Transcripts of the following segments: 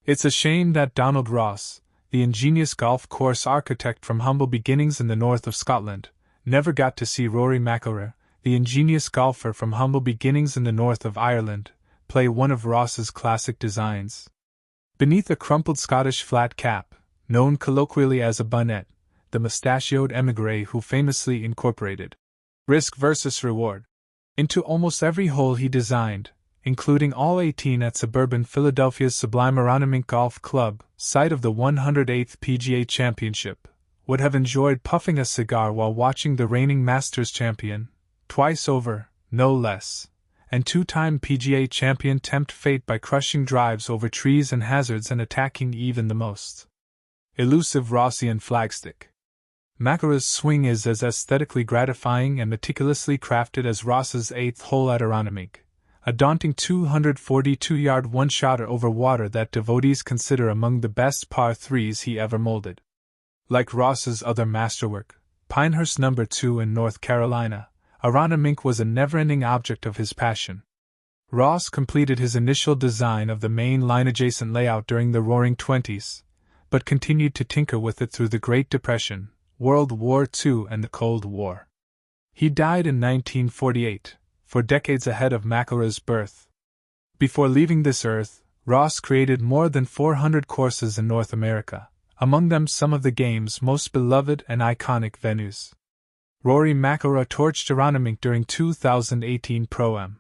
It's a shame that Donald Ross, the ingenious golf course architect from humble beginnings in the north of Scotland, never got to see Rory McIlroy, the ingenious golfer from humble beginnings in the north of Ireland, play one of Ross's classic designs. Beneath a crumpled Scottish flat cap, known colloquially as a bonnet, the mustachioed émigré who famously incorporated risk versus reward into almost every hole he designed, including all 18 at suburban Philadelphia's sublime Aronimink Golf Club, site of the 108th PGA Championship, would have enjoyed puffing a cigar while watching the reigning Masters champion, twice over, no less, and two-time PGA champion tempt fate by crushing drives over trees and hazards and attacking even the most elusive Rossian flagstick. McIlroy's swing is as aesthetically gratifying and meticulously crafted as Ross's 8th hole at Aronimink, a daunting 242-yard one-shotter over water that devotees consider among the best par 3s he ever molded. Like Ross's other masterwork, Pinehurst No. 2 in North Carolina, Aronimink was a never-ending object of his passion. Ross completed his initial design of the main line-adjacent layout during the Roaring Twenties, but continued to tinker with it through the Great Depression, World War II and the Cold War. He died in 1948, 4 decades ahead of McIlroy's birth. Before leaving this earth, Ross created more than 400 courses in North America, among them some of the game's most beloved and iconic venues. Rory McIlroy torched Aronimink during 2018 Pro-Am.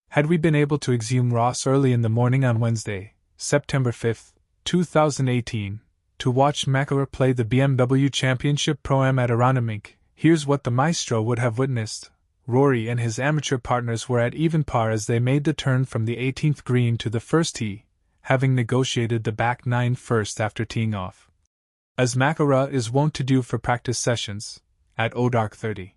Had we been able to exhume Ross early in the morning on Wednesday, September 5, 2018, to watch McIlroy play the BMW Championship Pro-Am at Aronimink, here's what the maestro would have witnessed. Rory and his amateur partners were at even par as they made the turn from the 18th green to the first tee, having negotiated the back 9 first after teeing off, as McIlroy is wont to do for practice sessions, at dark 30.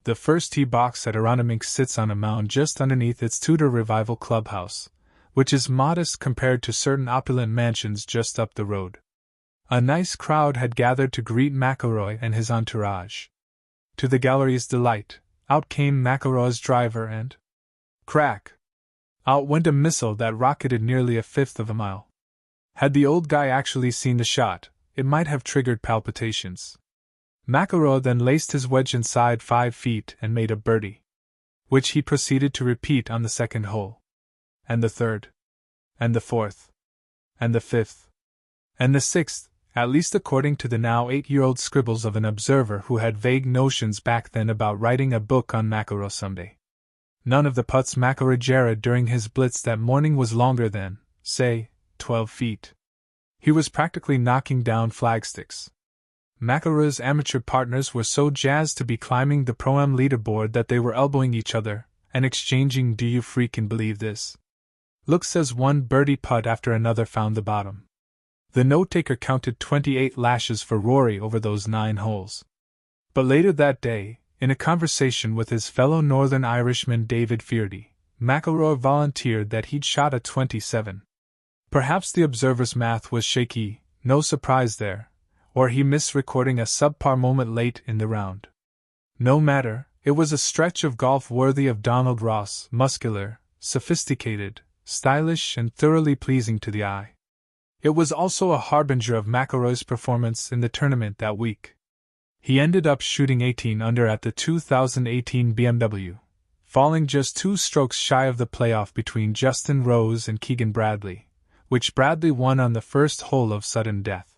The first tee box at Aronimink sits on a mound just underneath its Tudor Revival clubhouse, which is modest compared to certain opulent mansions just up the road. A nice crowd had gathered to greet McIlroy and his entourage. To the gallery's delight, out came McIlroy's driver and crack! Out went a missile that rocketed nearly 1/5 of a mile. Had the old guy actually seen the shot, it might have triggered palpitations. McIlroy then laced his wedge inside 5 feet and made a birdie, which he proceeded to repeat on the second hole, and the third, and the fourth, and the fifth, and the sixth, at least according to the now 8-year-old scribbles of an observer who had vague notions back then about writing a book on McIlroy someday. None of the putts McIlroy jarred during his blitz that morning was longer than, say, 12 feet. He was practically knocking down flagsticks. McIlroy's amateur partners were so jazzed to be climbing the Pro-Am leaderboard that they were elbowing each other and exchanging "do you freaking believe this?" looks as one birdie putt after another found the bottom. The note-taker counted 28 lashes for Rory over those 9 holes. But later that day, in a conversation with his fellow Northern Irishman David Fearty, McIlroy volunteered that he'd shot a 27. Perhaps the observer's math was shaky, no surprise there, or he missed recording a subpar moment late in the round. No matter, it was a stretch of golf worthy of Donald Ross, muscular, sophisticated, stylish and thoroughly pleasing to the eye. It was also a harbinger of McIlroy's performance in the tournament that week. He ended up shooting 18 under at the 2018 BMW, falling just 2 strokes shy of the playoff between Justin Rose and Keegan Bradley, which Bradley won on the first hole of sudden death.